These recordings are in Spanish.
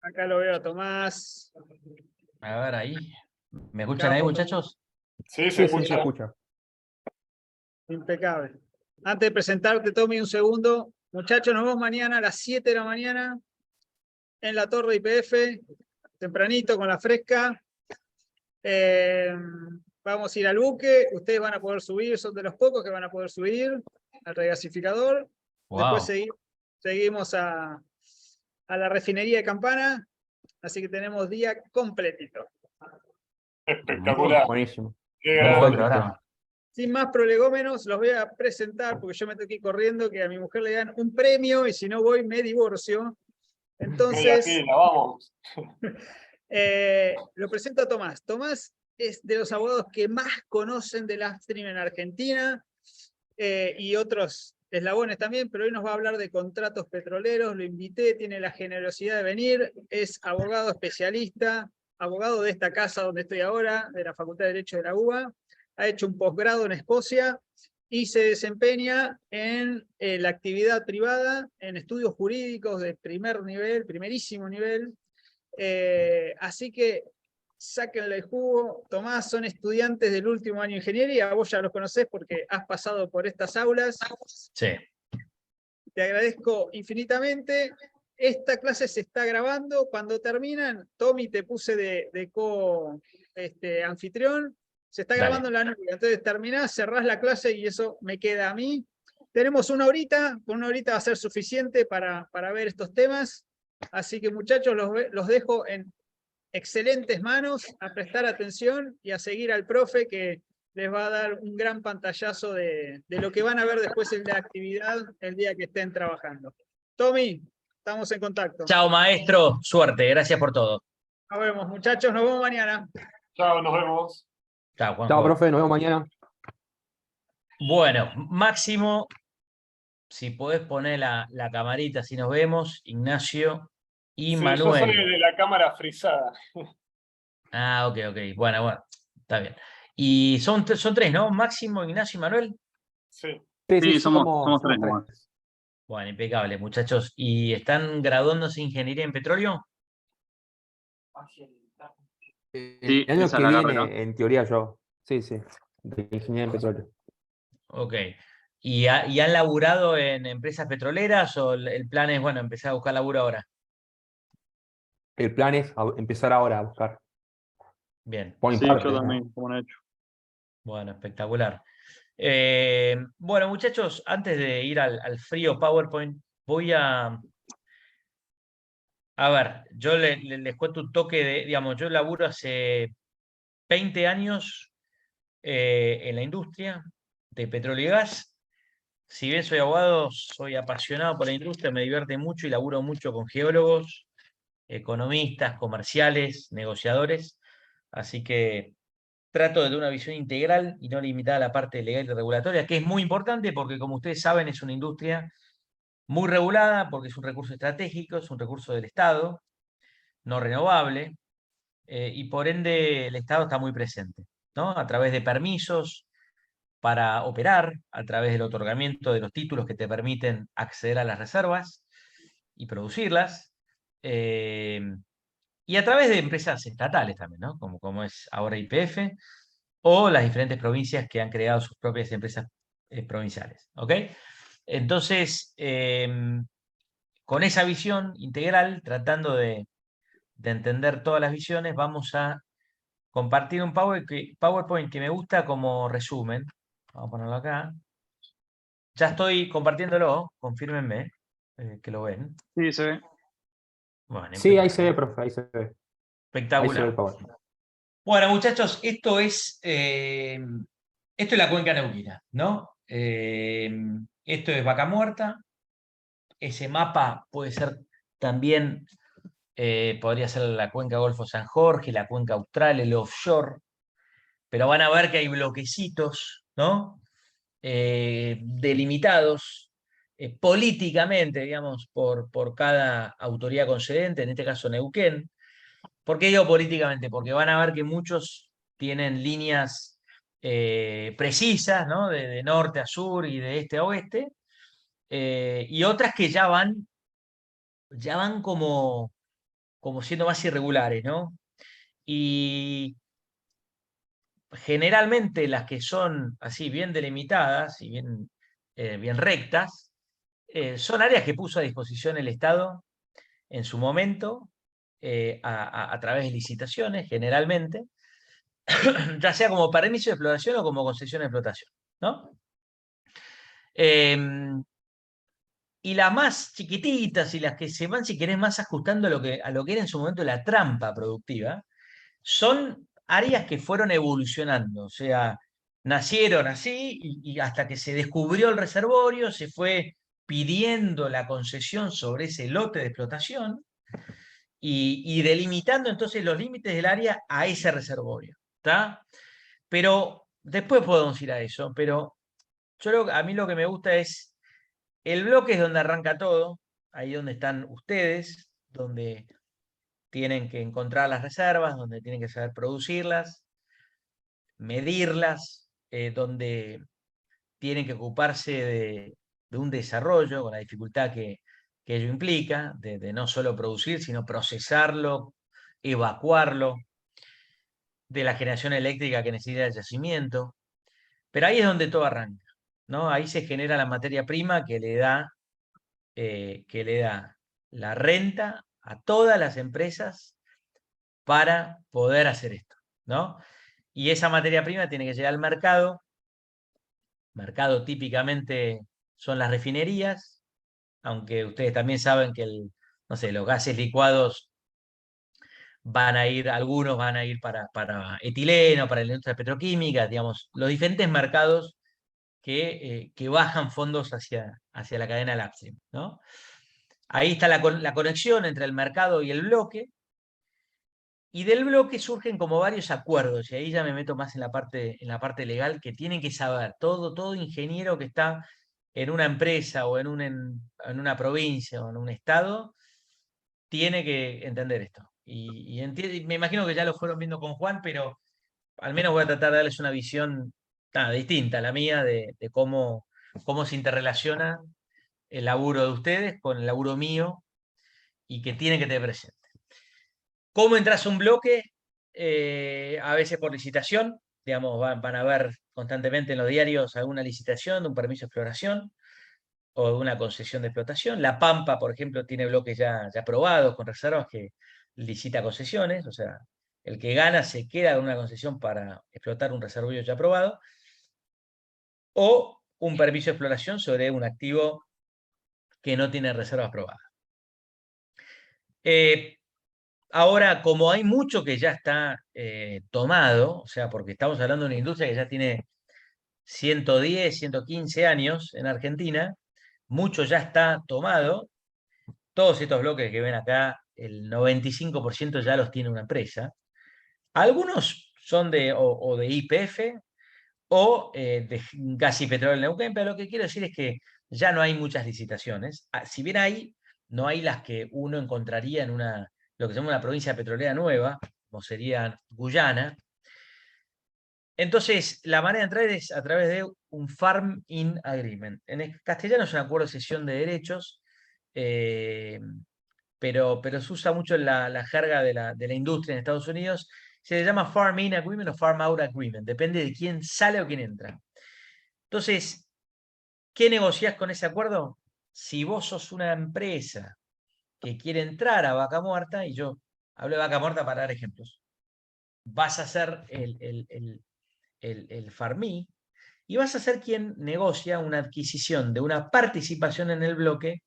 Acá lo veo a Tomás. A ver, ahí. ¿Me escuchan ahí, muchachos? Sí, Sí, se sí, se escucha. escucha. Impecable. Antes de presentarte, Tommy, un segundo. Muchachos, nos vemos mañana a las 7 de la mañana en la Torre IPF, tempranito con la fresca. Vamos a ir al buque, ustedes van a poder subir, son de los pocos que van a poder subir al regasificador. Wow. Después seguimos a la refinería de Campana, así que tenemos día completito. Espectacular. Buenísimo. Qué Muy grande. buen programa. Sin más prolegómenos, los voy a presentar porque yo me tengo que ir corriendo, que a mi mujer le dan un premio y si no voy me divorcio. Entonces, Pila, vamos. lo presento a Tomás. Tomás es de los abogados que más conocen del upstream en Argentina y otros eslabones también, pero hoy nos va a hablar de contratos petroleros. Lo invité, tiene la generosidad de venir, es abogado especialista, abogado de esta casa donde estoy ahora, de la Facultad de Derecho de la UBA. Ha hecho un posgrado en Escocia y se desempeña en la actividad privada, en estudios jurídicos de primer nivel, primerísimo nivel. Así que sáquenle el jugo. Tomás, son estudiantes del último año de ingeniería, vos ya los conocés porque has pasado por estas aulas. Sí. Te agradezco infinitamente. Esta clase se está grabando. Cuando terminan, Tommy, te puse de anfitrión. Se está Dale. grabando en la nube. Entonces terminás, cerrás la clase y eso me queda a mí. Tenemos una horita, con una horita va a ser suficiente para ver estos temas. Así que muchachos, los dejo en excelentes manos, a prestar atención y a seguir al profe que les va a dar un gran pantallazo de lo que van a ver después en la actividad el día que estén trabajando. Tommy, estamos en contacto. Chao, maestro. Suerte. Gracias por todo. Nos vemos, muchachos, nos vemos mañana. Chao, nos vemos. Chao, Juanjo. Chao, profe, nos vemos mañana. Bueno, Máximo, si podés poner la camarita, si nos vemos, Ignacio y Sí, Manuel. yo soy de la cámara frisada. Ah, ok. Bueno, está bien. Y son tres, ¿no? Máximo, Ignacio y Manuel. Sí. Sí, somos tres tres. nomás. Bueno, impecable, muchachos. ¿Y están graduándose en ingeniería en petróleo? Sí, El año esa que es la viene, carrera. en teoría yo. Sí, de ingeniería en petróleo. Ok. ¿Y han laburado en empresas petroleras o el plan es, bueno, empezar a buscar laburo ahora? El plan es empezar ahora a buscar. Bien, Por mi Sí, parte, yo ¿no? también, como han hecho. bueno, espectacular. Bueno, muchachos, antes de ir al frío PowerPoint, voy a ver, yo les cuento un toque digamos, yo laburo hace 20 años en la industria de petróleo y gas. Si bien soy abogado, soy apasionado por la industria, me divierte mucho y laburo mucho con geólogos, economistas, comerciales, negociadores. Así que trato de tener una visión integral y no limitada a la parte legal y regulatoria, que es muy importante porque, como ustedes saben, es una industria muy regulada porque es un recurso estratégico, es un recurso del Estado, no renovable, y por ende el Estado está muy presente, ¿no? A través de permisos para operar, a través del otorgamiento de los títulos que te permiten acceder a las reservas y producirlas, y a través de empresas estatales también, ¿no? Como es ahora YPF, o las diferentes provincias que han creado sus propias empresas provinciales, ¿ok? Entonces, con esa visión integral, tratando de entender todas las visiones, vamos a compartir un PowerPoint que me gusta como resumen. Vamos a ponerlo acá. Ya estoy compartiéndolo, confírmenme que lo ven. Sí, se ve. Bueno, Sí, ahí se ve, impecable. profe, ahí se ve. Ahí se ve Espectacular. el PowerPoint. Bueno, muchachos, esto es la cuenca neuquina, ¿no? Esto es Vaca Muerta. Ese mapa puede ser también, podría ser la cuenca Golfo San Jorge, la cuenca austral, el offshore, pero van a ver que hay bloquecitos, ¿no? Delimitados políticamente, digamos, por cada autoridad concedente, en este caso Neuquén. ¿Por qué digo políticamente? Porque van a ver que muchos tienen líneas precisas, ¿no? De norte a sur y de este a oeste, y otras que ya van como como siendo más irregulares, ¿no? Y generalmente las que son así bien delimitadas y bien rectas, son áreas que puso a disposición el Estado en su momento, a través de licitaciones, generalmente, ya sea como permiso de explotación o como concesión de explotación, ¿no? Y las más chiquititas y las que se van, si querés, más ajustando a lo que era en su momento la trampa productiva, son áreas que fueron evolucionando, o sea, nacieron así y hasta que se descubrió el reservorio, se fue pidiendo la concesión sobre ese lote de explotación y delimitando entonces los límites del área a ese reservorio, ¿está? Pero después podemos ir a eso, pero a mí lo que me gusta es el bloque es donde arranca todo, ahí donde están ustedes, donde tienen que encontrar las reservas, donde tienen que saber producirlas, medirlas, donde tienen que ocuparse de un desarrollo con la dificultad que ello implica, de no solo producir, sino procesarlo, evacuarlo, de la generación eléctrica que necesita el yacimiento. Pero ahí es donde todo arranca, ¿no? Ahí se genera la materia prima que le da la renta a todas las empresas para poder hacer esto, ¿no? Y esa materia prima tiene que llegar al mercado. Mercado típicamente son las refinerías, aunque ustedes también saben que no sé, los gases licuados algunos van a ir para etileno, para la industria petroquímica, digamos, los diferentes mercados que bajan fondos hacia la cadena del upstream, ¿no? Ahí está la conexión entre el mercado y el bloque, y del bloque surgen como varios acuerdos, y ahí ya me meto más en la parte legal, que tienen que saber, todo ingeniero que está en una empresa o en una provincia o en un estado, tiene que entender esto. Y me imagino que ya lo fueron viendo con Juan, pero al menos voy a tratar de darles una visión distinta a la mía de cómo se interrelaciona el laburo de ustedes con el laburo mío y que tienen que tener presente. ¿Cómo entras a un bloque? A veces por licitación, digamos, van a ver constantemente en los diarios alguna licitación de un permiso de exploración o de una concesión de explotación. La Pampa, por ejemplo, tiene bloques ya aprobados con reservas que licita concesiones, o sea, el que gana se queda con una concesión para explotar un reservorio ya aprobado, o un permiso de exploración sobre un activo que no tiene reservas aprobadas. Ahora, como hay mucho que ya está tomado, o sea, porque estamos hablando de una industria que ya tiene 110, 115 años en Argentina, mucho ya está tomado. Todos estos bloques que ven acá, el 95% ya los tiene una empresa. Algunos son o de YPF o de Gas y Petróleo Neuquén, pero lo que quiero decir es que ya no hay muchas licitaciones. Si bien no hay las que uno encontraría en lo que se llama una provincia petrolera nueva, como sería Guyana. Entonces, la manera de entrar es a través de un Farm-in Agreement. En castellano es un acuerdo de cesión de derechos, pero se usa mucho en la jerga de la industria en Estados Unidos. Se le llama Farm-in Agreement o Farm-out Agreement. Depende de quién sale o quién entra. Entonces, ¿qué negociás con ese acuerdo? Si vos sos una empresa que quiere entrar a Vaca Muerta, y yo hablo de Vaca Muerta para dar ejemplos, vas a ser el farmí y vas a ser quien negocia una adquisición de una participación en el bloque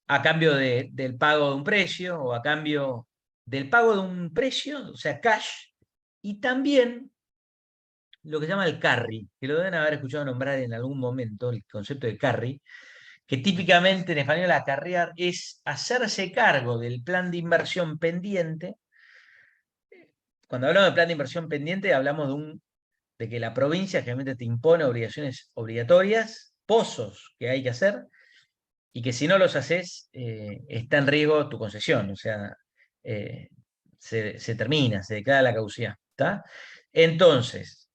a cambio del pago de un precio o a cambio del pago de un precio, o sea, cash, y también lo que se llama el carry, que lo deben haber escuchado nombrar en algún momento, el concepto de carry, que típicamente en español acarrear es hacerse cargo del plan de inversión pendiente. Cuando hablamos de plan de inversión pendiente, hablamos de que la provincia generalmente te impone obligaciones obligatorias, pozos que hay que hacer, y que si no los haces, está en riesgo tu concesión, o sea, se termina, se declara la caducidad. ¿Tá? Entonces,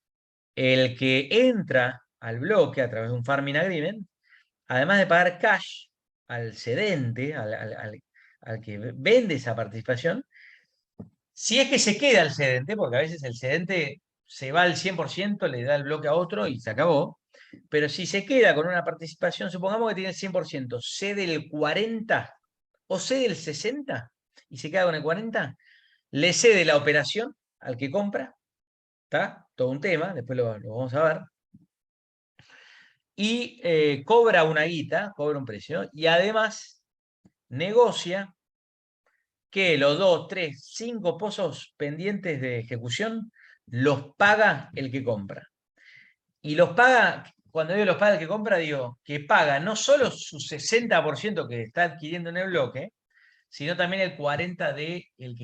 el que entra al bloque a través de un farming agreement, además de pagar cash al cedente, al que vende esa participación, si es que se queda el cedente, porque a veces el cedente se va al 100%, le da el bloque a otro y se acabó. Pero si se queda con una participación, supongamos que tiene el 100%, cede el 40% o cede el 60% y se queda con el 40%, le cede la operación al que compra, ¿está? Todo un tema, después lo vamos a ver. Y cobra una guita, cobra un precio, y además negocia que los 2, 3, 5 pozos pendientes de ejecución los paga el que compra. Y los paga, cuando digo los paga el que compra, digo que paga no solo su 60% que está adquiriendo en el bloque, sino también el 40% de el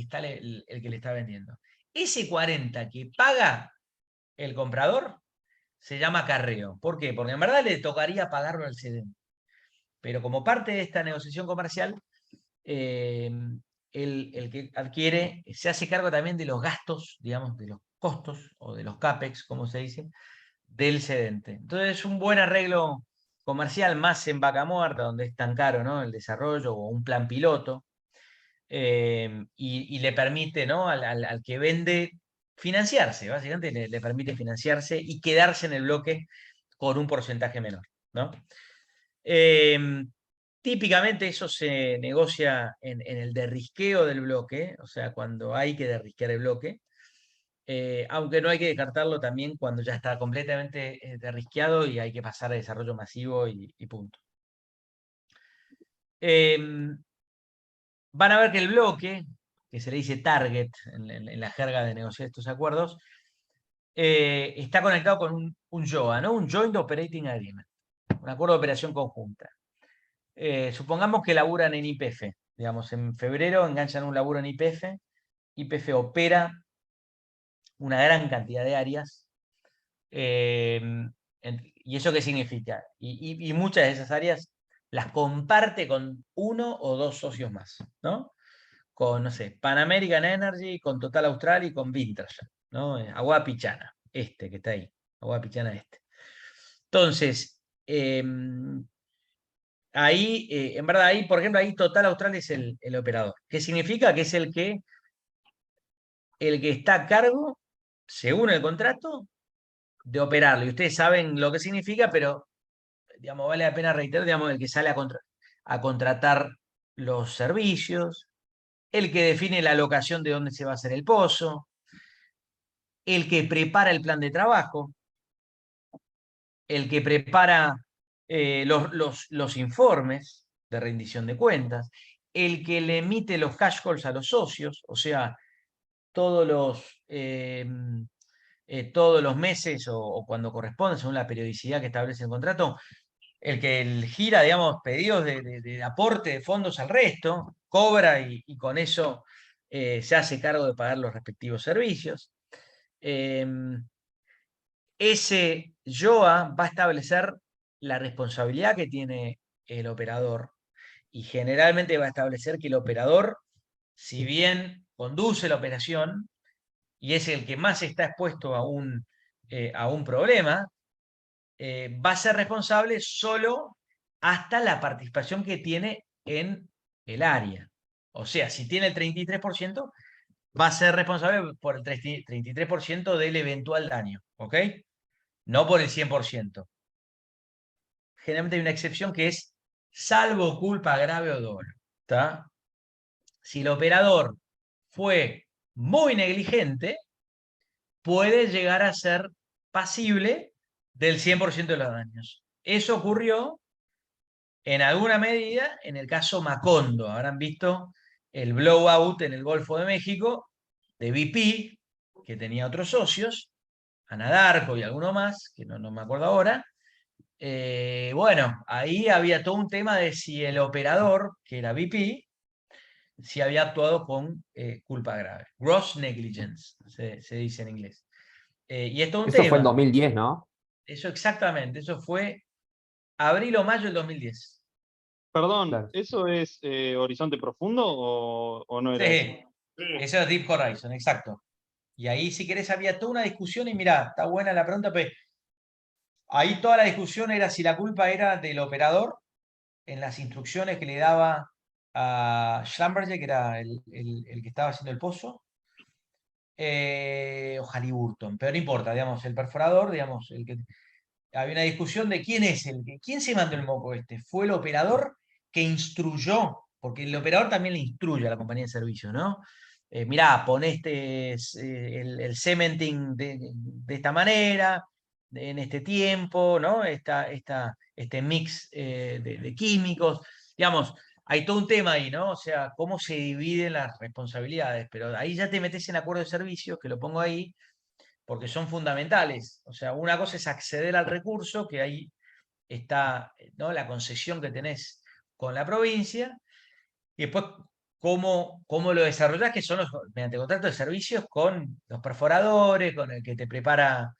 que le está vendiendo. Ese 40% que paga el comprador se llama carreo. ¿Por qué? Porque en verdad le tocaría pagarlo al cedente. Pero como parte de esta negociación comercial, el que adquiere se hace cargo también de los gastos, digamos, de los costos o de los CAPEX, como se dice, del cedente. Entonces es un buen arreglo comercial, más en vaca muerta, donde es tan caro, ¿no?, el desarrollo, o un plan piloto, y le permite, ¿no?, al que vende financiarse, básicamente le permite financiarse y quedarse en el bloque con un porcentaje menor, ¿no? Típicamente eso se negocia en el derrisqueo del bloque, o sea, cuando hay que derrisquear el bloque, aunque no hay que descartarlo también cuando ya está completamente derrisqueado y hay que pasar a desarrollo masivo y punto. Van a ver que el bloque, que se le dice target en la jerga de negociar estos acuerdos, está conectado con un JOA, ¿no? Un Joint Operating Agreement, un acuerdo de operación conjunta. Supongamos que laburan en YPF, digamos, en febrero enganchan un laburo en YPF, YPF opera una gran cantidad de áreas, ¿y eso qué significa? Y muchas de esas áreas las comparte con uno o dos socios más, ¿no? Con, no sé, Pan American Energy, con Total Austral y con Wintershall, ¿no? Agua Pichana, que está ahí, Agua Pichana Entonces, ahí, en verdad, ahí, por ejemplo, ahí Total Austral es el operador. ¿Qué significa? Que es el que está a cargo, según el contrato, de operarlo. Y ustedes saben lo que significa, pero, digamos, vale la pena reiterar, digamos, el que sale a contratar los servicios, el que define la locación de dónde se va a hacer el pozo, el que prepara el plan de trabajo, el que prepara los informes de rendición de cuentas, el que le emite los cash calls a los socios, o sea, todos los meses o cuando corresponde, según la periodicidad que establece el contrato, el que gira, digamos, pedidos de aporte de fondos al resto, cobra y con eso se hace cargo de pagar los respectivos servicios. Ese JOA va a establecer la responsabilidad que tiene el operador y generalmente va a establecer que el operador, si bien conduce la operación y es el que más está expuesto a un problema, va a ser responsable solo hasta la participación que tiene en el área. O sea, si tiene el 33%, va a ser responsable por el 33% del eventual daño, ¿ok? No por el 100%. Generalmente hay una excepción que es salvo culpa grave o dolo, ¿está? Si el operador fue muy negligente, puede llegar a ser pasible del 100% de los daños. Eso ocurrió en alguna medida en el caso Macondo. Habrán visto el blowout en el Golfo de México de BP, que tenía otros socios, Anadarko y alguno más, que no me acuerdo ahora. Bueno, ahí había todo un tema de si el operador, que era BP, si había actuado con culpa grave. Gross negligence, se dice en inglés. Y esto es un Eso tema. fue en 2010, ¿no? Eso exactamente, eso fue abril o mayo del 2010. Perdón, Claro. ¿eso es Horizonte Profundo o no era eso? Sí, Sí. eso es Deep Horizon, exacto. Y ahí, si querés, había toda una discusión, y mirá, está buena la pregunta, pero ahí toda la discusión era si la culpa era del operador en las instrucciones que le daba a Schlumberger, que era el que estaba haciendo el pozo, o Halliburton, pero no importa, digamos, el perforador, digamos, había una discusión de quién se mandó el moco este. ¿Fue el operador que instruyó? Porque el operador también le instruye a la compañía de servicio, ¿no? Mirá, pon el cementing de esta manera, en este tiempo, ¿no? Este mix de químicos. Digamos, hay todo un tema ahí, ¿no? O sea, cómo se dividen las responsabilidades, pero ahí ya te metes en acuerdo de servicios, que lo pongo ahí, porque son fundamentales. O sea, una cosa es acceder al recurso, que ahí está, ¿no?, la concesión que tenés con la provincia, y después cómo lo desarrollás, que son mediante contratos de servicios con los perforadores, con el que te prepara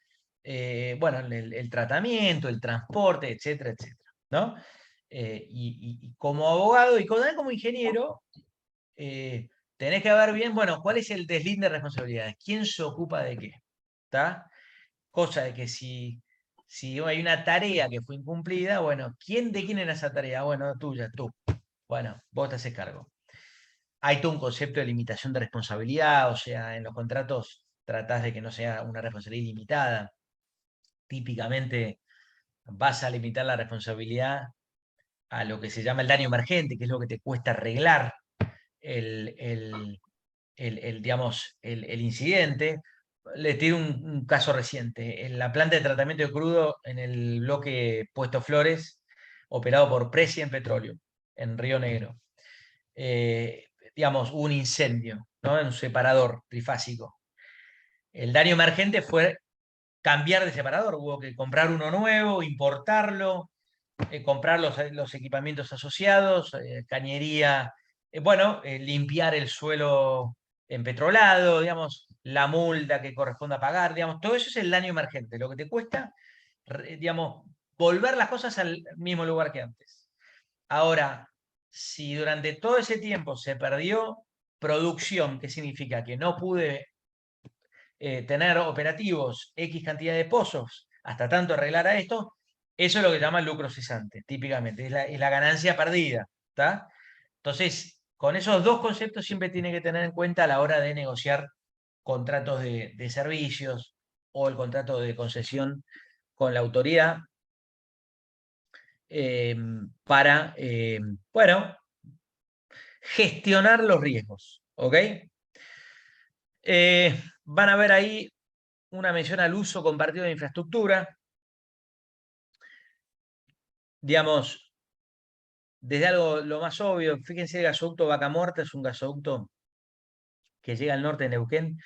bueno, el tratamiento, el transporte, etcétera, etcétera, ¿no? Y como abogado y también como ingeniero, tenés que ver bien, bueno, cuál es el deslinde de responsabilidades, quién se ocupa de qué, ¿está? Cosa de que si hay una tarea que fue incumplida, bueno, ¿de quién era esa tarea? Bueno, tuya, tú. Bueno, vos te haces cargo. Hay todo un concepto de limitación de responsabilidad, o sea, en los contratos tratás de que no sea una responsabilidad ilimitada. Típicamente vas a limitar la responsabilidad a lo que se llama el daño emergente, que es lo que te cuesta arreglar digamos, el incidente. Les tiro un caso reciente. En la planta de tratamiento de crudo en el bloque Puesto Flores, operado por Prescient Petroleum, en Río Negro. Digamos, hubo un incendio, ¿no?, en un separador trifásico. El daño emergente fue cambiar de separador. Hubo que comprar uno nuevo, importarlo, comprar los equipamientos asociados, cañería, bueno, limpiar el suelo empetrolado, digamos, la multa que corresponde a pagar, digamos, todo eso es el daño emergente, lo que te cuesta, digamos, volver las cosas al mismo lugar que antes. Ahora, si durante todo ese tiempo se perdió producción, ¿qué significa? Que no pude tener operativos X cantidad de pozos hasta tanto arreglar a esto, eso es lo que llaman lucro cesante, típicamente, es la ganancia perdida, ¿está? Entonces, con esos dos conceptos siempre tiene que tener en cuenta a la hora de negociar contratos de servicios o el contrato de concesión con la autoridad, para, bueno, gestionar los riesgos, ¿ok? Van a ver ahí una mención al uso compartido de infraestructura. Digamos, desde algo lo más obvio, fíjense, el gasoducto Vaca Muerta es un gasoducto que llega al norte de Neuquén,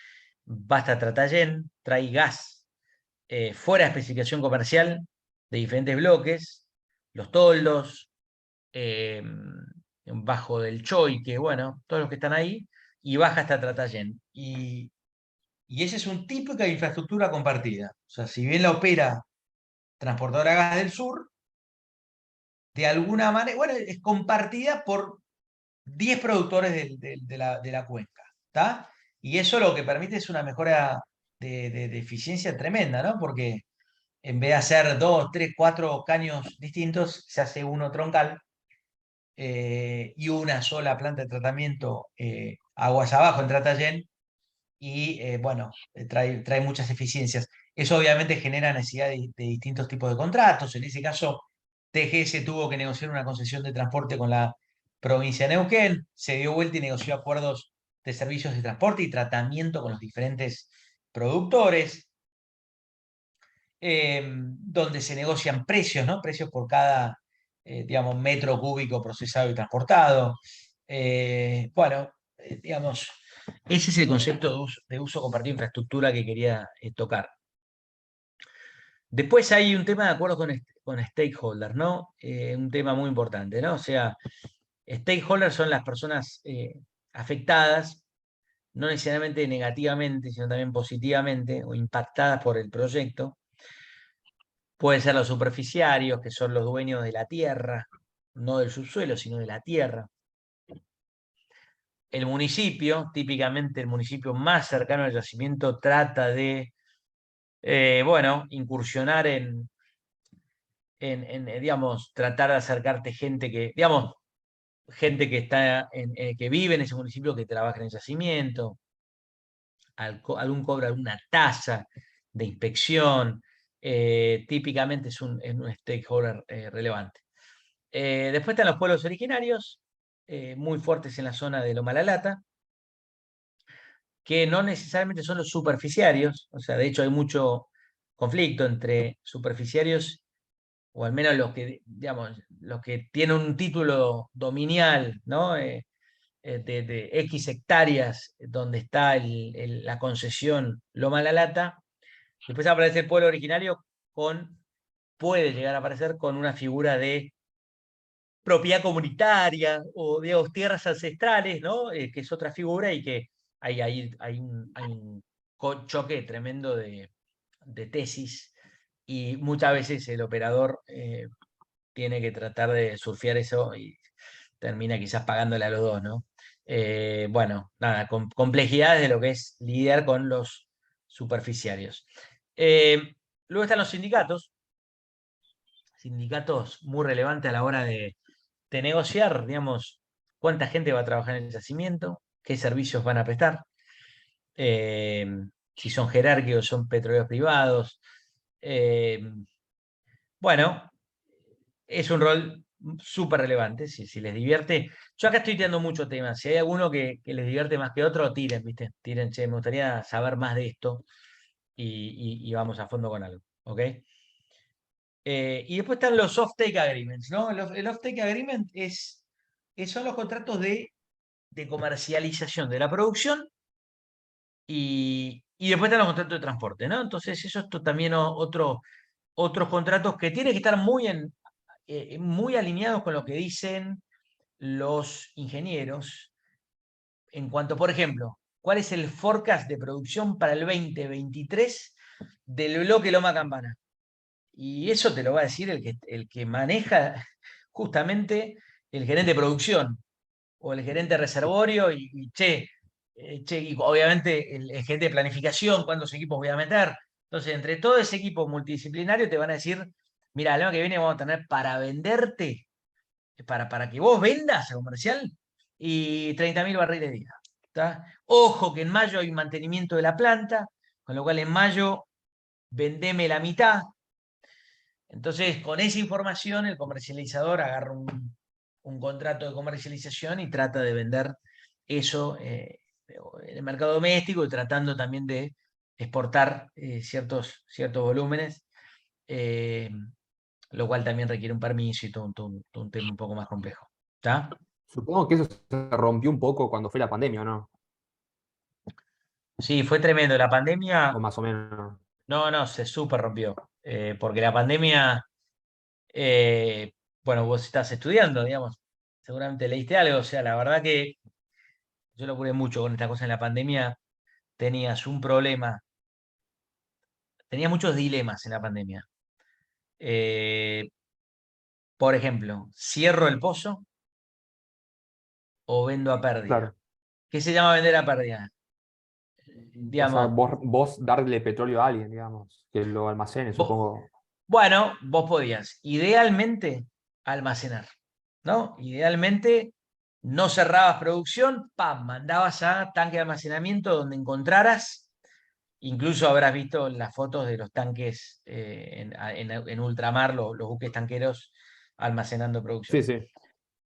va hasta Tratayén, trae gas fuera de especificación comercial de diferentes bloques, los toldos, bajo del Choy, que bueno, todos los que están ahí, y baja hasta Tratayén. Y esa es un típico de infraestructura compartida. O sea, si bien la opera Transportadora Gas del Sur, de alguna manera, bueno, es compartida por 10 productores de la cuenca, ¿está? Y eso lo que permite es una mejora de eficiencia tremenda, ¿no? Porque en vez de hacer 2, 3, 4 caños distintos, se hace uno troncal, y una sola planta de tratamiento aguas abajo en Tratayén, y bueno, trae muchas eficiencias. Eso obviamente genera necesidad de distintos tipos de contratos. En ese caso, TGS tuvo que negociar una concesión de transporte con la provincia de Neuquén, se dio vuelta y negoció acuerdos de servicios de transporte y tratamiento con los diferentes productores, donde se negocian precios, ¿no? Precios por cada, digamos, metro cúbico procesado y transportado. Bueno, digamos, ese es el concepto de uso compartido de infraestructura que quería tocar. Después hay un tema de acuerdo con stakeholders, ¿no? Un tema muy importante, ¿no? O sea, stakeholders son las personas afectadas, no necesariamente negativamente, sino también positivamente o impactadas por el proyecto. Pueden ser los superficiarios, que son los dueños de la tierra, no del subsuelo, sino de la tierra. El municipio, típicamente el municipio más cercano al yacimiento, trata de, bueno, incursionar digamos, tratar de acercarte gente que, digamos, gente que que vive en ese municipio que trabaja en el yacimiento, algún cobra alguna tasa de inspección, típicamente es un stakeholder relevante. Después están los pueblos originarios, muy fuertes en la zona de Loma La Lata, que no necesariamente son los superficiarios, o sea, de hecho hay mucho conflicto entre superficiarios, o al menos los que, digamos, los que tienen un título dominial, ¿no? De X hectáreas donde está la concesión Loma La Lata. Después aparece el pueblo originario puede llegar a aparecer con una figura de propiedad comunitaria o, digamos, tierras ancestrales, ¿no? Que es otra figura y que hay un choque tremendo de tesis y muchas veces el operador tiene que tratar de surfear eso y termina quizás pagándole a los dos, ¿no? Bueno, nada, complejidades de lo que es lidiar con los superficiarios. Luego están los sindicatos muy relevantes a la hora de negociar, digamos, cuánta gente va a trabajar en el yacimiento, qué servicios van a prestar, si son jerárquicos, son petroleros privados. Bueno, es un rol súper relevante, si les divierte. Yo acá estoy tirando mucho temas. Si hay alguno que les divierte más que otro, tiren, ¿viste? Tiren, che, me gustaría saber más de esto y vamos a fondo con algo, ¿ok? Y después están los off-take agreements, ¿no? El off-take agreement son los contratos de comercialización de la producción y después están los contratos de transporte, ¿no? Entonces, eso es también otros contratos que tienen que estar muy alineados con lo que dicen los ingenieros en cuanto, por ejemplo, cuál es el forecast de producción para el 2023 del bloque Loma Campana. Y eso te lo va a decir el que maneja justamente el gerente de producción o el gerente de reservorio y obviamente el gerente de planificación, cuántos equipos voy a meter. Entonces, entre todo ese equipo multidisciplinario te van a decir, mira, el año que viene vamos a tener para venderte, para que vos vendas a comercial, y 30.000 barriles día. ¿Está? Ojo que en mayo hay un mantenimiento de la planta, con lo cual en mayo vendeme la mitad. Entonces, con esa información, el comercializador agarra un contrato de comercialización y trata de vender eso en el mercado doméstico y tratando también de exportar ciertos volúmenes, lo cual también requiere un permiso y todo un tema un poco más complejo. ¿Está? Supongo que eso se rompió un poco cuando fue la pandemia, ¿o no? Sí, fue tremendo. La pandemia, O más o menos. no, se súper rompió. Porque la pandemia, bueno, vos estás estudiando, digamos, seguramente leíste algo. O sea, la verdad que yo lo curé mucho con esta cosa en la pandemia. Tenías un problema, tenías muchos dilemas en la pandemia. Eh, por ejemplo, ¿cierro el pozo o vendo a pérdida? Claro. ¿Qué se llama vender a pérdida? O sea, Digamos, vos darle petróleo a alguien, digamos, que lo almacene, vos, supongo. bueno, vos podías idealmente almacenar, ¿no? Idealmente no cerrabas producción, ¡pam! Mandabas a tanque de almacenamiento donde encontraras, incluso habrás visto las fotos de los tanques en ultramar, los buques tanqueros almacenando producción. Sí, sí.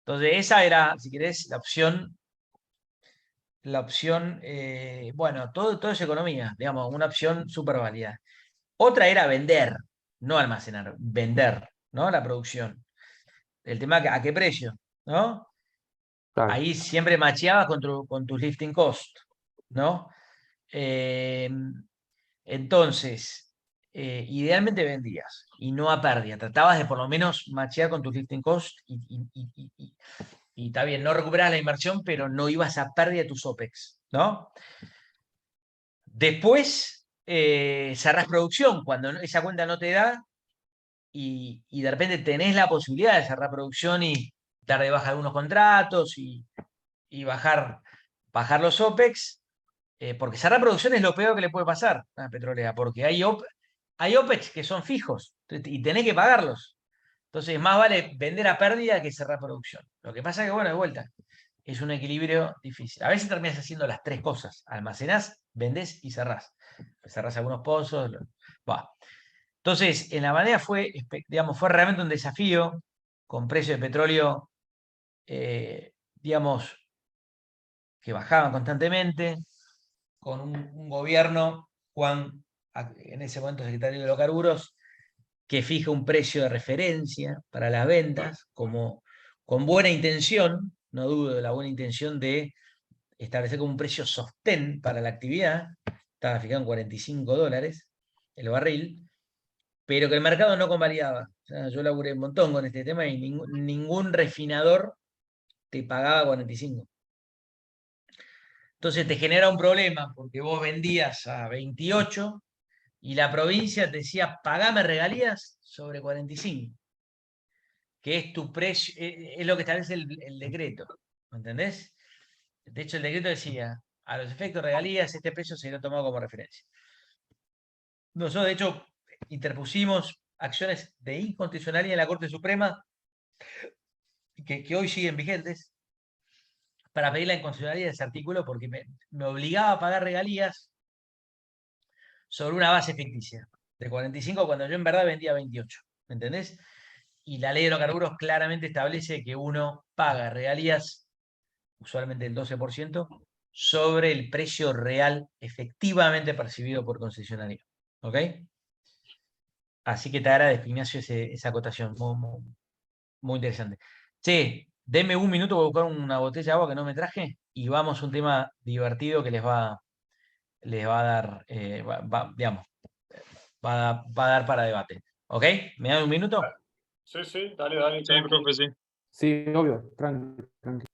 Entonces esa era, si querés, bueno, todo es economía, digamos, una opción súper válida. Otra era vender, no almacenar, vender, ¿no? La producción. El tema, ¿a qué precio? ¿No? Claro. Ahí siempre macheabas con tus lifting cost, ¿no? Entonces, idealmente vendías y no a pérdida. Tratabas de por lo menos machear con tus lifting cost y está bien, no recuperabas la inversión, pero no ibas a pérdida de tus OPEX, ¿no? Después, cerrás producción cuando esa cuenta no te da y de repente tenés la posibilidad de cerrar producción y dar de baja algunos contratos y bajar los OPEX, porque cerrar producción es lo peor que le puede pasar a la petrolera, porque hay OPEX que son fijos y tenés que pagarlos. Entonces, más vale vender a pérdida que cerrar producción. Lo que pasa es que, bueno, de vuelta, es un equilibrio difícil. A veces terminas haciendo las tres cosas. Almacenás, vendés y cerrás. Cerrás algunos pozos. Va. Entonces, en la bandera fue, digamos, fue realmente un desafío con precios de petróleo, digamos, que bajaban constantemente, con un gobierno, Juan, en ese momento secretario de Hidrocarburos, que fija un precio de referencia para las ventas, como con buena intención, no dudo de la buena intención de establecer como un precio sostén para la actividad, estaba fijado en $45 el barril, pero que el mercado no convalidaba. O sea, yo laburé un montón con este tema y ningún refinador te pagaba 45. Entonces te genera un problema porque vos vendías a 28 y la provincia te decía, pagame regalías sobre 45, que es tu precio, es lo que establece el decreto, ¿entendés? De hecho, el decreto decía, a los efectos de regalías, este precio será tomado como referencia. Nosotros, de hecho, interpusimos acciones de inconstitucionalidad en la Corte Suprema, que hoy siguen vigentes, para pedir la inconstitucionalidad de ese artículo, porque me obligaba a pagar regalías sobre una base ficticia, de 45 cuando yo en verdad vendía 28, ¿me entendés? Y la ley de hidrocarburos claramente establece que uno paga regalías, usualmente el 12%, sobre el precio real efectivamente percibido por concesionario. ¿Ok? Así que te agradezco, Ignacio, esa acotación. Muy interesante. Che, denme un minuto para buscar una botella de agua que no me traje y vamos a un tema divertido que les va a dar, digamos, va a dar para debate. ¿Ok? ¿Me dan un minuto? Sí, sí, dale, dale. Sí, tranqui. profe, sí. Sí, obvio, tranqui, tranqui.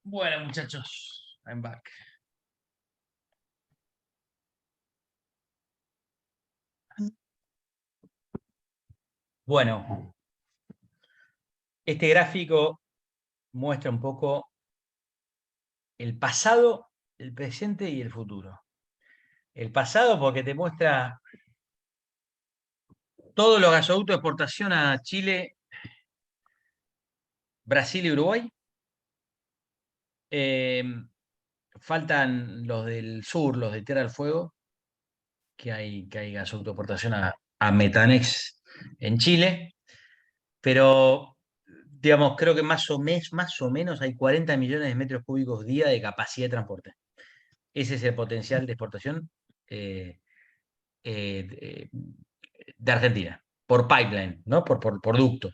Bueno, muchachos, I'm back. Bueno, este gráfico muestra un poco el pasado, el presente y el futuro. El pasado porque te muestra todos los gasoductos de exportación a Chile, Brasil y Uruguay. Faltan los del sur, los de Tierra del Fuego, que hay gasoducto de exportación a Metanex en Chile, pero digamos, creo que más o menos hay 40 millones de metros cúbicos día de capacidad de transporte. Ese es el potencial de exportación de Argentina, por pipeline, ¿no? Por ducto.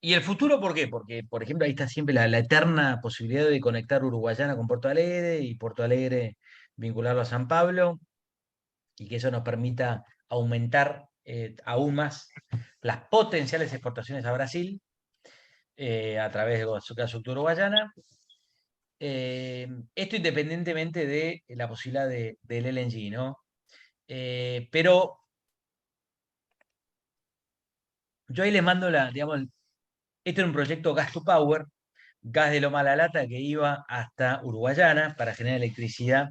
¿Y el futuro por qué? Porque, por ejemplo, ahí está siempre la eterna posibilidad de conectar Uruguayana con Porto Alegre y Porto Alegre vincularlo a San Pablo y que eso nos permita aumentar aún más las potenciales exportaciones a Brasil a través de gasoducto Uruguayana. Esto independientemente de la posibilidad del LNG, ¿no? Pero yo ahí les mando digamos, este era un proyecto Gas to Power, gas de Loma La Lata que iba hasta Uruguayana para generar electricidad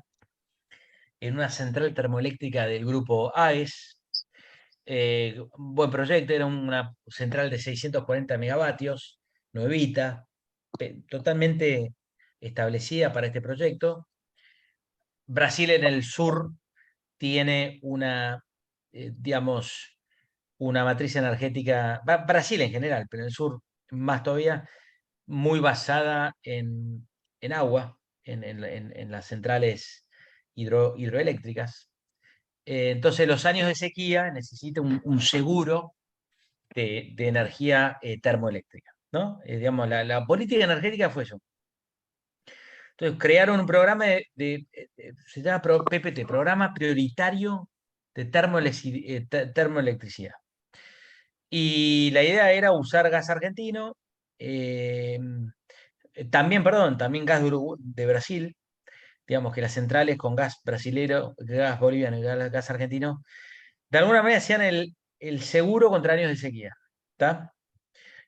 en una central termoeléctrica del grupo AES. Un buen proyecto, era una central de 640 megavatios, nuevita, totalmente establecida para este proyecto. Brasil en el sur tiene una digamos, una matriz energética, Brasil en general, pero en el sur más todavía, muy basada en agua, en las centrales hidroeléctricas. Entonces, los años de sequía necesitan un seguro de energía termoeléctrica, ¿no? Digamos, la política energética fue eso. Entonces, crearon un programa se llama PPT, Programa Prioritario de Termoelectricidad. Y la idea era usar gas argentino, también gas de Brasil, digamos que las centrales con gas brasilero, gas boliviano y gas argentino, de alguna manera hacían el seguro contra años de sequía. ¿Está?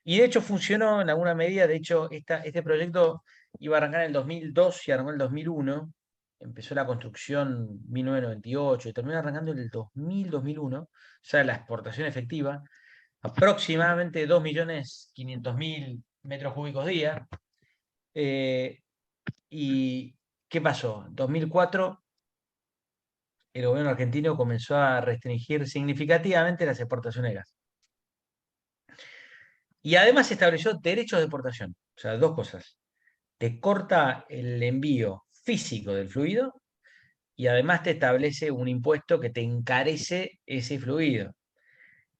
Y de hecho funcionó en alguna medida. De hecho, este proyecto iba a arrancar en el 2002 y arrancó en el 2001. Empezó la construcción en 1998 y terminó arrancando en el 2000-2001. O sea, la exportación efectiva, aproximadamente 2.500.000 metros cúbicos día. ¿Y qué pasó? En 2004 el gobierno argentino comenzó a restringir significativamente las exportaciones de gas. Y además estableció derechos de exportación. O sea, dos cosas. Te corta el envío físico del fluido y además te establece un impuesto que te encarece ese fluido.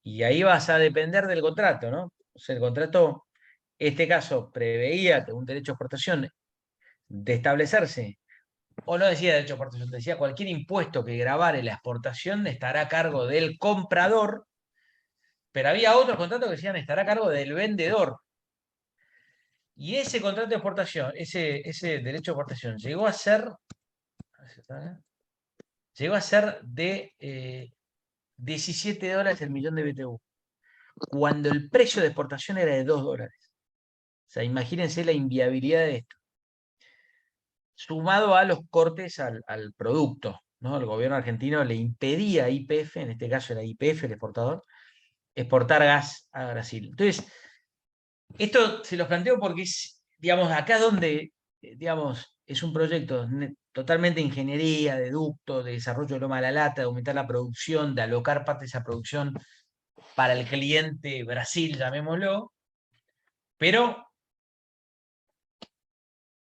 Y ahí vas a depender del contrato, ¿no? O sea, el contrato, este caso, preveía un derecho de exportación de establecerse, o no decía derecho de exportación, decía cualquier impuesto que gravare la exportación estará a cargo del comprador, pero había otros contratos que decían estará a cargo del vendedor. Y ese contrato de exportación, ese derecho de exportación, llegó a ser de $17 el millón de BTU, cuando el precio de exportación era de $2. O sea, imagínense la inviabilidad de esto. Sumado a los cortes al producto, ¿no? El gobierno argentino le impedía a YPF, en este caso era YPF el exportador, exportar gas a Brasil. Entonces, esto se los planteo porque es, digamos, acá donde, digamos, es un proyecto totalmente de ingeniería, de ducto, de desarrollo de loma a la lata, de aumentar la producción, de alocar parte de esa producción para el cliente Brasil, llamémoslo, pero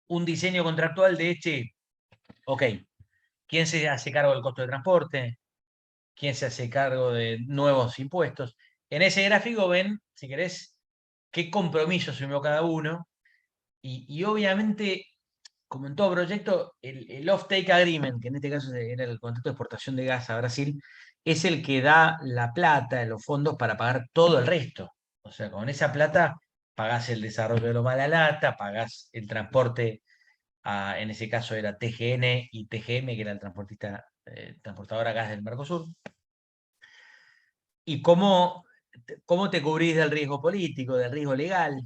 un diseño contractual de, ok, ¿quién se hace cargo del costo de transporte? ¿Quién se hace cargo de nuevos impuestos? En ese gráfico ven, si querés, qué compromiso asumió cada uno. Y obviamente, como en todo proyecto, el off-take agreement, que en este caso era el contrato de exportación de gas a Brasil, es el que da la plata, los fondos para pagar todo el resto. O sea, con esa plata pagás el desarrollo de Loma de la Lata, pagás el transporte, en ese caso era TGN y TGM, que era el transportadora gas del Mercosur. ¿Y cómo te cubrís del riesgo político, del riesgo legal?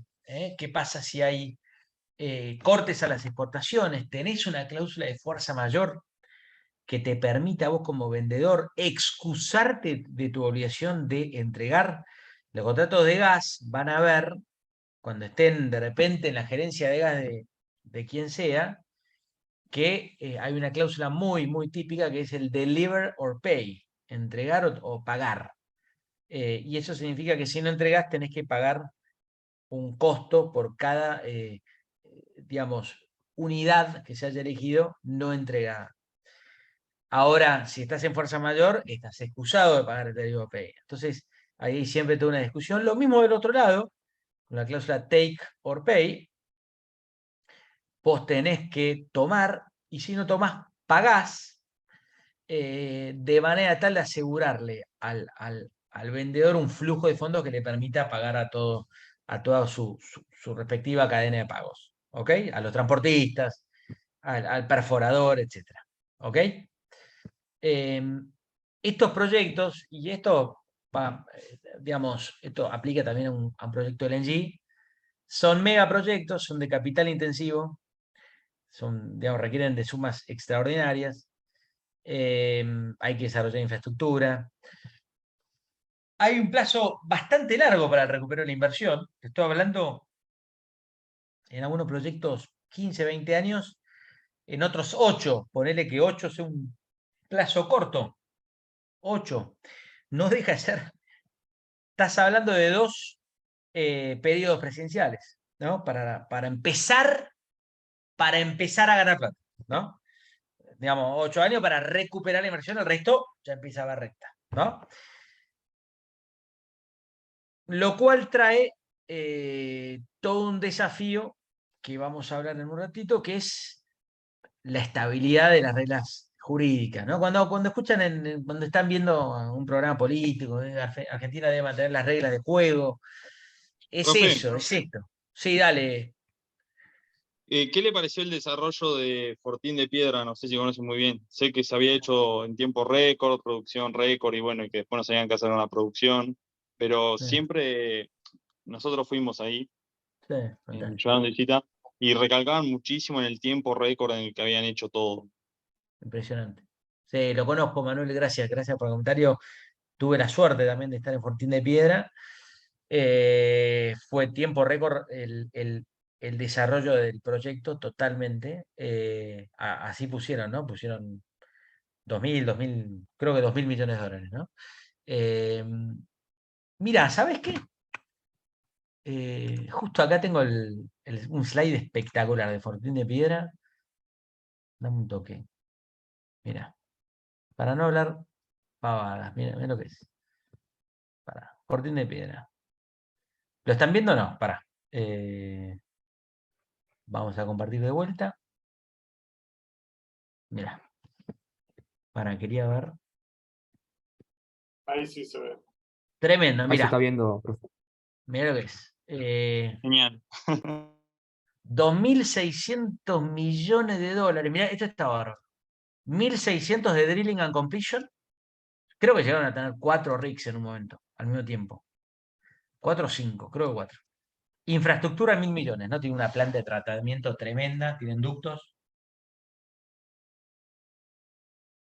¿Qué pasa si hay cortes a las exportaciones? Tenés una cláusula de fuerza mayor que te permita a vos como vendedor excusarte de tu obligación de entregar. Los contratos de gas van a ver, cuando estén de repente en la gerencia de gas de quien sea, que hay una cláusula muy, muy típica que es el deliver or pay, entregar o pagar. Y eso significa que si no entregás tenés que pagar un costo por cada, digamos, unidad que se haya elegido no entregada. Ahora, si estás en fuerza mayor, estás excusado de pagar el delivery or pay. Entonces, ahí siempre tuve una discusión. Lo mismo del otro lado, con la cláusula take or pay, vos tenés que tomar, y si no tomás, pagás, de manera tal de asegurarle al vendedor un flujo de fondos que le permita pagar a toda su respectiva cadena de pagos. ¿Ok? A los transportistas, al perforador, etc. ¿Ok? Estos proyectos, y esto, digamos, esto aplica también a un proyecto LNG, son megaproyectos, son de capital intensivo, digamos, requieren de sumas extraordinarias, hay que desarrollar infraestructura. Hay un plazo bastante largo para el recupero de la inversión. Estoy hablando en algunos proyectos 15, 20 años, en otros 8. Ponele que 8 sea un plazo corto. 8. no deja de ser, estás hablando de 2 periodos presidenciales, ¿no? Para empezar a ganar plata, ¿no? Digamos, 8 años para recuperar la inversión, el resto ya empieza a ver recta, ¿no? Lo cual trae todo un desafío que vamos a hablar en un ratito, que es la estabilidad de las reglas jurídicas, ¿no? Cuando escuchan, cuando están viendo un programa político, Argentina debe mantener las reglas de juego, es Profe, eso, es esto. Sí, dale. ¿qué le pareció el desarrollo de Fortín de Piedra? No sé si conoce muy bien. Sé que se había hecho en tiempo récord, producción récord, y bueno, y que después no sabían que hacer una producción, pero Sí, siempre nosotros fuimos ahí, sí, fantástico. llevaron de visita, y recalcaban muchísimo en el tiempo récord en el que habían hecho todo. Impresionante. Sí, lo conozco, Manuel, gracias por el comentario. Tuve la suerte también de estar en Fortín de Piedra. Fue tiempo récord el desarrollo del proyecto totalmente. Así pusieron, ¿no? Pusieron 2000, creo que 2.000 millones de dólares, ¿no? Eh, Mira, ¿sabes qué? Justo acá tengo un slide espectacular de Fortín de Piedra. Dame un toque. Mira, para no hablar pavadas, mira lo que es. Fortín de Piedra. ¿Lo están viendo o no? Para. Vamos a compartir de vuelta. Mira, quería ver. Ahí sí se ve. Tremendo, Ahí se está mira, viendo, profe. mira lo que es. Genial. 2.600 millones de dólares. Mira, esto está bárbaro. 1.600 de drilling and completion. Creo que llegaron a tener 4 rigs en un momento, al mismo tiempo. 4 o 5, creo que 4. Infraestructura 1.000 millones, ¿no? Tiene una planta de tratamiento tremenda, tienen ductos,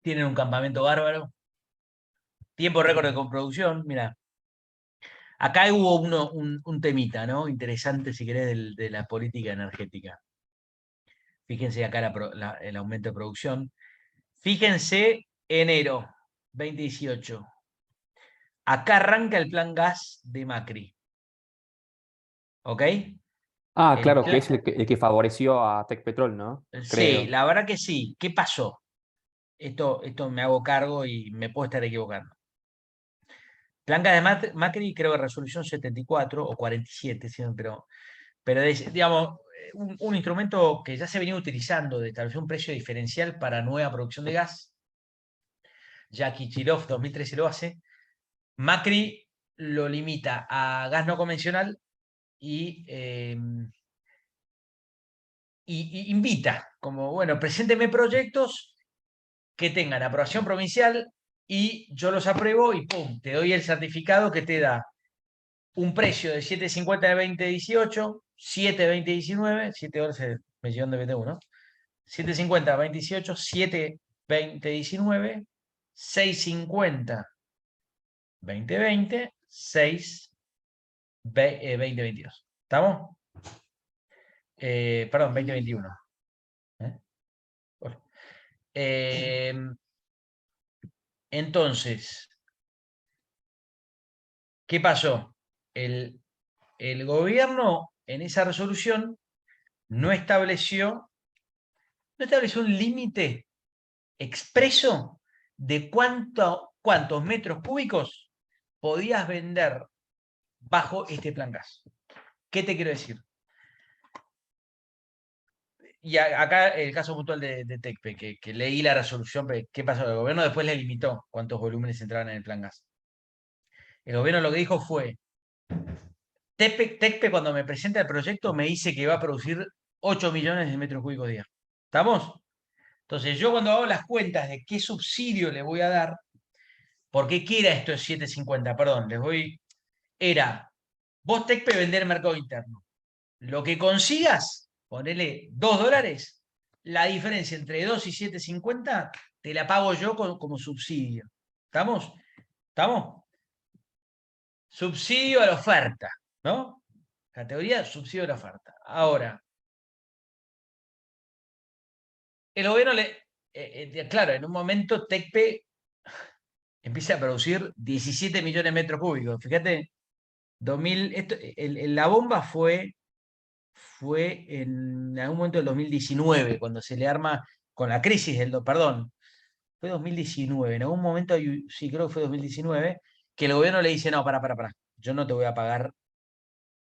tienen un campamento bárbaro. Tiempo récord de producción, mira. Acá hubo un temita, ¿no? Interesante, si querés, de la política energética. Fíjense acá el aumento de producción. Fíjense, enero 2018. Acá arranca el plan gas de Macri. ¿Ok? Ah, El claro, que plan, es el que favoreció a Tecpetrol, ¿no? sí, Creo. la verdad que sí. ¿Qué pasó? Esto me hago cargo y me puedo estar equivocando. Plan gas de Macri, creo que resolución 74 o 47, ¿sí? Pero digamos, un instrumento que ya se venía utilizando de establecer un precio diferencial para nueva producción de gas. Ya Kichilov 2013 lo hace. Macri lo limita a gas no convencional y, y invita, como, bueno, presénteme proyectos que tengan aprobación provincial y yo los apruebo y ¡pum! Te doy el certificado que te da un precio de 7.50 de 2018, 7 de 2019, 7 horas el millón de BTU, ¿no? 7.50 2018, 7 2019, 6.50 2020, 6 2022. ¿Estamos? Perdón, 2021. Bueno. Entonces, ¿qué pasó? El gobierno en esa resolución no estableció un límite expreso de cuántos metros cúbicos podías vender bajo este plan gas. ¿Qué te quiero decir? Y acá el caso puntual de Tecpe, que leí la resolución, ¿qué pasó? El gobierno después le limitó cuántos volúmenes entraban en el plan gas. El gobierno lo que dijo fue, Tecpe cuando me presenta el proyecto me dice que va a producir 8 millones de metros cúbicos día. ¿Estamos? Entonces yo cuando hago las cuentas de qué subsidio le voy a dar, porque ¿qué era esto de 7.50? Perdón, era, vos Tecpe vender mercado interno. Lo que consigas, ponele $2, la diferencia entre 2 y 7.50 te la pago yo como subsidio. ¿Estamos? ¿Estamos? Subsidio a la oferta, ¿no? Categoría subsidio a la oferta. Ahora, el gobierno claro, en un momento Tecpe empieza a producir 17 millones de metros cúbicos. Fíjate, 2000, la bomba fue en algún momento del 2019, cuando se le arma con la crisis perdón, fue 2019, en algún momento, sí creo que fue 2019, que el gobierno le dice, no, para, yo no te voy a pagar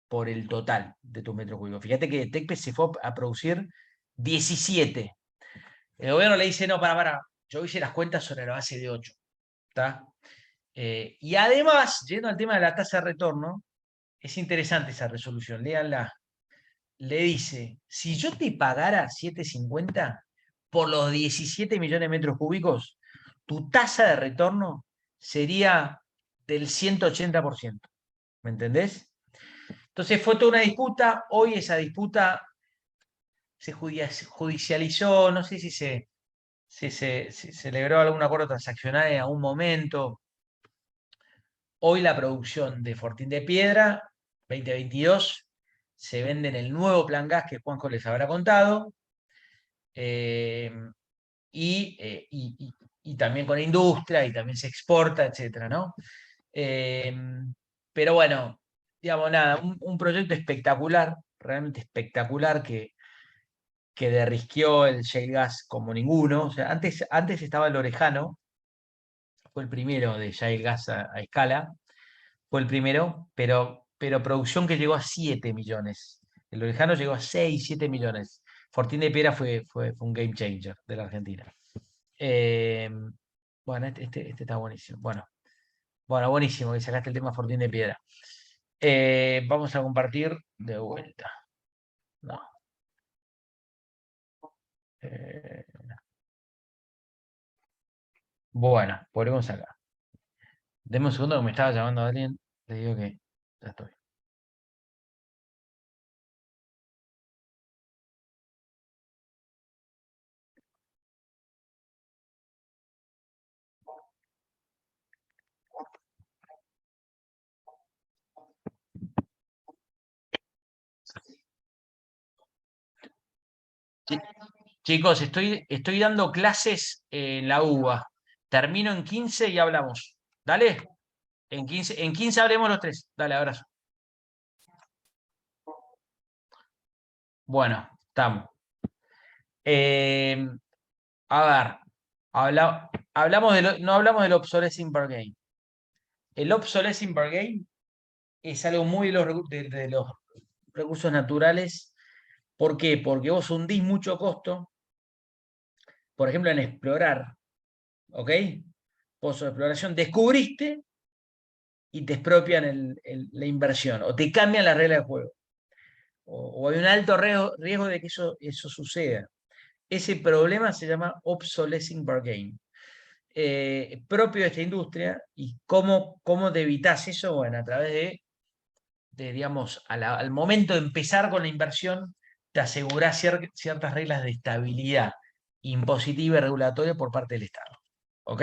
por el total de tus metros cúbicos. Fíjate que Tecpe se fue a producir 17. El gobierno le dice, no, para, yo hice las cuentas sobre la base de 8. ¿Está? Y además, yendo al tema de la tasa de retorno, es interesante esa resolución, léanla. Le dice, si yo te pagara 7,50 por los 17 millones de metros cúbicos, tu tasa de retorno sería del 180%. ¿Me entendés? Entonces fue toda una disputa. Hoy esa disputa se judicializó, no sé si se celebró algún acuerdo transaccional en algún momento. Hoy la producción de Fortín de Piedra 2022 se vende en el nuevo plan gas que Juanjo les habrá contado. Y también con industria, y también se exporta, etcétera, ¿no? Pero bueno, digamos, nada, un proyecto espectacular, realmente espectacular, que derrisqueó el shale gas como ninguno. O sea, antes estaba el Orejano, fue el primero de shale gas a escala, fue el primero, pero producción que llegó a 7 millones. El Orejano llegó a 6, 7 millones. Fortín de Piedra fue un game changer de la Argentina. Bueno, este está buenísimo. Bueno, buenísimo que sacaste el tema Fortín de Piedra. Vamos a compartir de vuelta. No. Bueno, volvemos acá. Deme un segundo que me estaba llamando alguien. Le digo que ya estoy. Chicos, estoy dando clases en la UBA. Termino en 15 y hablamos. Dale. En 15 hablemos los tres. Dale, abrazo. Bueno, estamos. A ver, no hablamos del obsolescing bargain. El obsolescing bargain es algo muy de los recursos naturales. ¿Por qué? Porque vos hundís mucho costo, por ejemplo, en explorar, ¿ok? Pozo de exploración, descubriste y te expropian la inversión, o te cambian la regla de juego, o hay un alto riesgo de que eso suceda. Ese problema se llama obsolescing bargain. Propio de esta industria. ¿Y cómo te evitas eso? Bueno, a través digamos, al momento de empezar con la inversión, te asegurás ciertas reglas de estabilidad impositiva y regulatoria por parte del Estado. ¿Ok?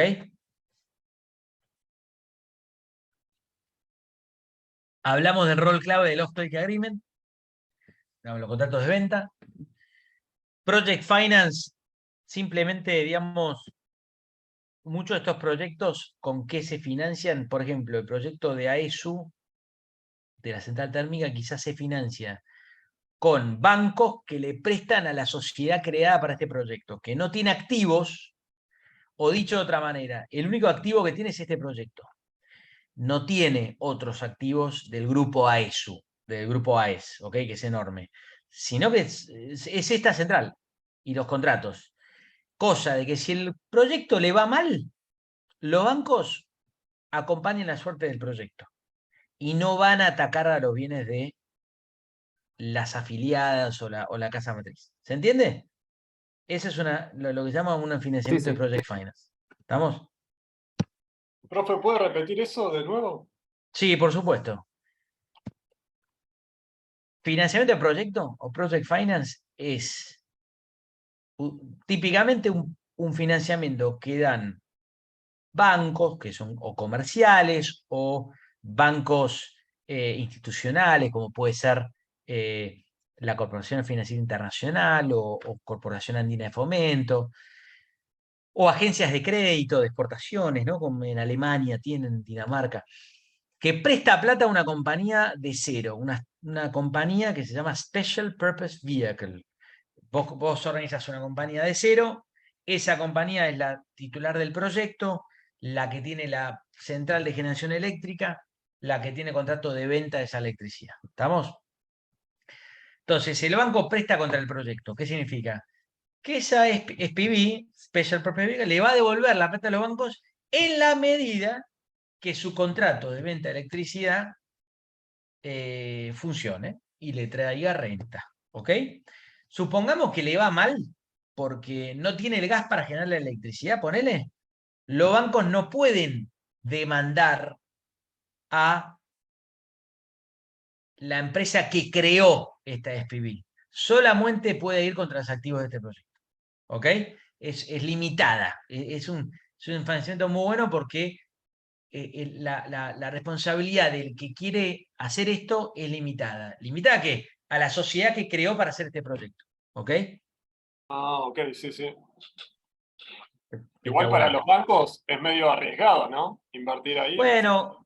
Hablamos del rol clave del Off-Take Agreement, los contratos de venta. Project Finance, simplemente, digamos, muchos de estos proyectos, ¿con qué se financian? Por ejemplo, el proyecto de AESU, de la central térmica, quizás se financia con bancos que le prestan a la sociedad creada para este proyecto, que no tiene activos, o dicho de otra manera, el único activo que tiene es este proyecto. No tiene otros activos del grupo AESU, del grupo AES, ¿ok? Que es enorme, sino que es esta central y los contratos. Cosa de que si el proyecto le va mal, los bancos acompañan la suerte del proyecto y no van a atacar a los bienes de las afiliadas o la casa matriz. ¿Se entiende? Ese es lo que se llama un financiamiento de Project Finance. ¿Estamos? Profe, ¿puede repetir eso de nuevo? Sí, por supuesto. Financiamiento de proyecto o Project Finance es típicamente un financiamiento que dan bancos que son o comerciales o bancos institucionales, como puede ser la Corporación Financiera Internacional o Corporación Andina de Fomento, o agencias de crédito, de exportaciones, ¿no? Como en Alemania tienen, en Dinamarca, que presta plata a una compañía de cero, una compañía que se llama Special Purpose Vehicle. Vos organizás una compañía de cero, esa compañía es la titular del proyecto, la que tiene la central de generación eléctrica, la que tiene contrato de venta de esa electricidad. ¿Estamos? Entonces, el banco presta contra el proyecto. ¿Qué significa? Que esa SPV, Special Purpose Vehicle, le va a devolver la plata a los bancos en la medida que su contrato de venta de electricidad funcione y le traiga renta. ¿Ok? Supongamos que le va mal porque no tiene el gas para generar la electricidad, ponele. Los bancos no pueden demandar a la empresa que creó esta SPV. Solamente puede ir contra los activos de este proyecto. ¿Ok? Es limitada. Es un financiamiento muy bueno porque la responsabilidad del que quiere hacer esto es limitada. ¿Limitada a qué? A la sociedad que creó para hacer este proyecto. ¿Ok? Ah, ok, sí, sí. Está Igual para bueno. los bancos es medio arriesgado, ¿no? Invertir ahí. Bueno,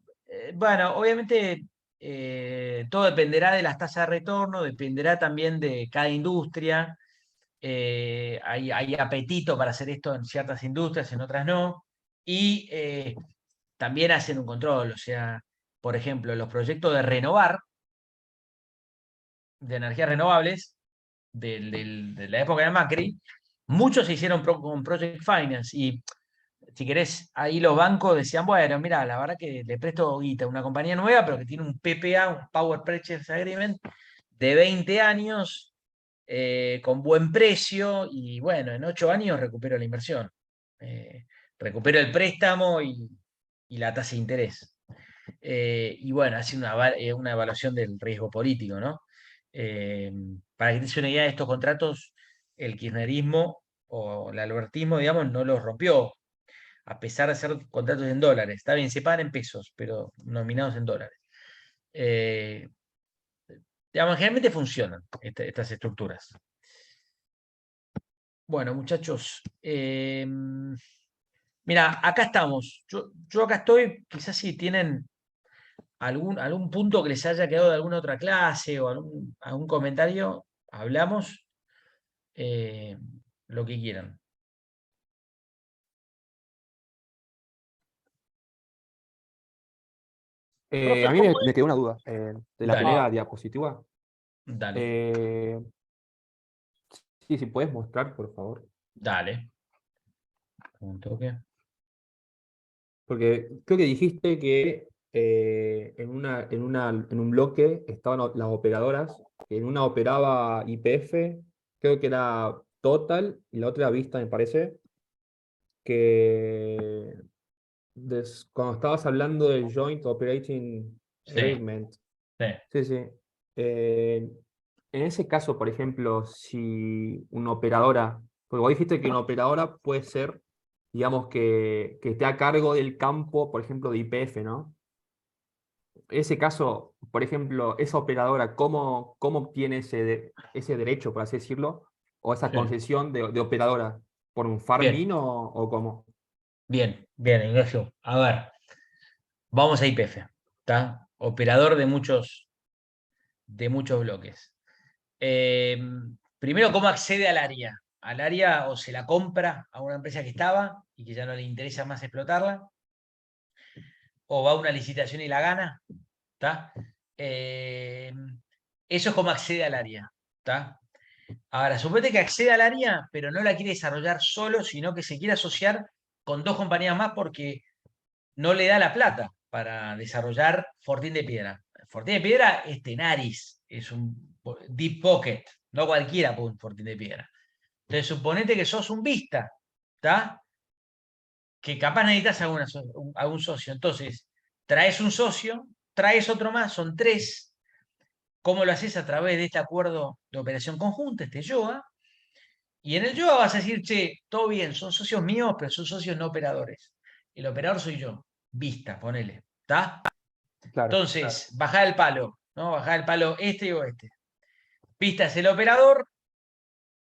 obviamente todo dependerá de las tasas de retorno, dependerá también de cada industria. Hay apetito para hacer esto en ciertas industrias, en otras no. Y también hacen un control, o sea, por ejemplo, los proyectos de renovar, de energías renovables, de la época de Macri, muchos se hicieron con Project Finance y si querés, ahí los bancos decían, bueno, mira, la verdad que le presto guita a una compañía nueva, pero que tiene un PPA, un Power Purchase Agreement, de 20 años, con buen precio, y bueno, en 8 años recupero la inversión. Recupero el préstamo y la tasa de interés. Y bueno, hace una evaluación del riesgo político, ¿no? Para que te des una idea de estos contratos, el kirchnerismo o el albertismo, digamos, no los rompió, a pesar de ser contratos en dólares. Está bien, se pagan en pesos, pero nominados en dólares. Digamos, generalmente funcionan estas estructuras. Bueno, muchachos, mira, acá estamos. Yo acá estoy, quizás si tienen algún punto que les haya quedado de alguna otra clase o algún comentario, hablamos lo que quieran. Profe, A mí ¿cómo me quedó una duda de la Dale, primera diapositiva. dale, Eh, sí, si puedes mostrar, por favor. dale. Un toque. Porque creo que dijiste que en un bloque estaban las operadoras, que en una operaba YPF, creo que era Total, y la otra era Vista, me parece, que cuando estabas hablando del Joint Operating Sí, Agreement, sí. sí, sí. eh, en ese caso, por ejemplo, si una operadora, porque vos dijiste que una operadora puede ser, digamos, que esté a cargo del campo, por ejemplo, de YPF, ¿no? Ese caso, por ejemplo, esa operadora, ¿cómo obtiene ese derecho, por así decirlo, o esa Sí. concesión de operadora? ¿Por un Bien, farm-in o cómo? bien, Ignacio. A ver, vamos a YPF, ¿está? Operador de muchos bloques. Eh, Primero, ¿cómo accede al área? Al área o se la compra a una empresa que estaba y que ya no le interesa más explotarla, o va a una licitación y la gana, ¿está? Eso es cómo accede al área, ¿está? Ahora, suponete que accede al área, pero no la quiere desarrollar solo, sino que se quiere asociar con 2 compañías más porque no le da la plata para desarrollar Fortín de Piedra. Fortín de Piedra es Tenaris, es un deep pocket, no cualquiera puede un Fortín de Piedra. Entonces, suponete que sos un Vista, ¿está? Que capaz necesitas algún socio. Entonces, traes un socio, traes otro más, son 3. ¿Cómo lo haces? A través de este acuerdo de operación conjunta, este YOA. Y en el YOA vas a decir, che, todo bien, son socios míos, pero son socios no operadores. El operador soy yo, Vista, ponele. ¿Está? Claro. Entonces, bajá el palo, ¿no? Bajá el palo este o este. Vista es el operador,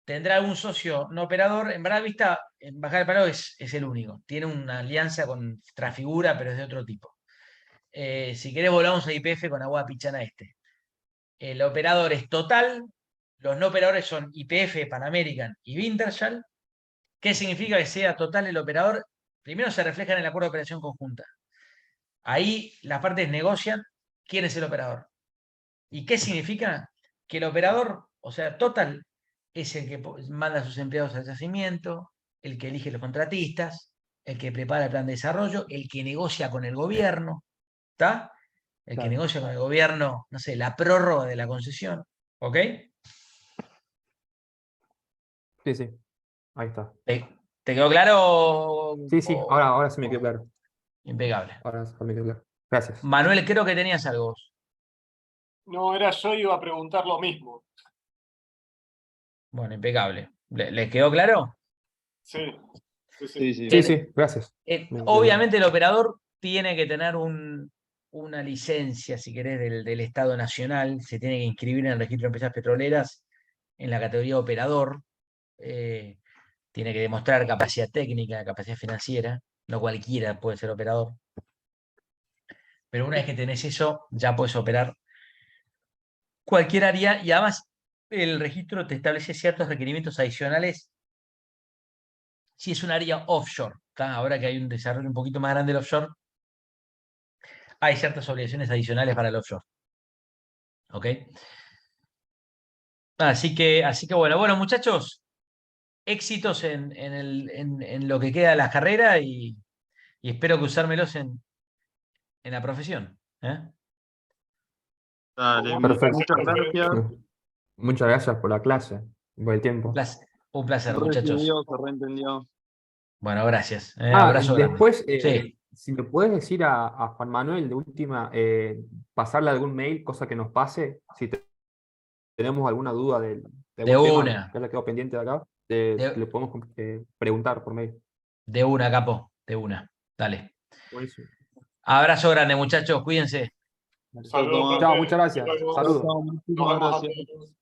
tendrá algún socio no operador. En verdad, Vista, en Bajar del Palo es el único. Tiene una alianza con Trafigura, pero es de otro tipo. Si querés, volvamos a YPF con Aguada Pichana Este. El operador es Total, los no operadores son YPF, Pan American y Wintershall. ¿Qué significa que sea Total el operador? Primero se refleja en el acuerdo de operación conjunta. Ahí las partes negocian quién es el operador. ¿Y qué significa? Que el operador, o sea, Total, es el que manda a sus empleados al yacimiento, el que elige los contratistas, el que prepara el plan de desarrollo, el que negocia con el gobierno, ¿está? El que Claro. negocia con el gobierno, no sé, la prórroga de la concesión, ¿ok? Sí, sí. Ahí está. ¿Te quedó claro? Sí, sí, ahora sí me quedó claro. Impecable. Ahora sí me quedó claro. Gracias. Manuel, creo que tenías algo. No, era yo, iba a preguntar lo mismo. Bueno, impecable. ¿Les quedó claro? Sí, sí, Sí, sí. sí. Sí, sí, gracias. Obviamente el operador tiene que tener una licencia, si querés, del Estado Nacional, se tiene que inscribir en el registro de empresas petroleras en la categoría operador, tiene que demostrar capacidad técnica, capacidad financiera, no cualquiera puede ser operador. Pero una vez que tenés eso, ya puedes operar cualquier área y además el registro te establece ciertos requerimientos adicionales si es un área offshore. ¿Tá? Ahora que hay un desarrollo un poquito más grande del offshore, hay ciertas obligaciones adicionales para el offshore. ¿Ok? Así que bueno, muchachos, éxitos en lo que queda de la carrera y espero cruzármelos en la profesión. ¿eh? Dale, Perfecto. muchas gracias. Muchas gracias por la clase, por el tiempo. Un placer, Se muchachos. reentendió, se reentendió. Bueno, gracias. Abrazo grande. Después, Sí. si me puedes decir a Juan Manuel de última, pasarle algún mail, cosa que nos pase, si tenemos alguna duda de De algún tema una. que le quedó pendiente de acá, De, le podemos preguntar por mail. de una, capo. De una. Dale. Buenísimo. Abrazo grande, muchachos. Cuídense. Saludos, Chao, profe. muchas gracias. Nos vemos. Saludos. Chao, Nos muchísimas vemos a gracias. todos.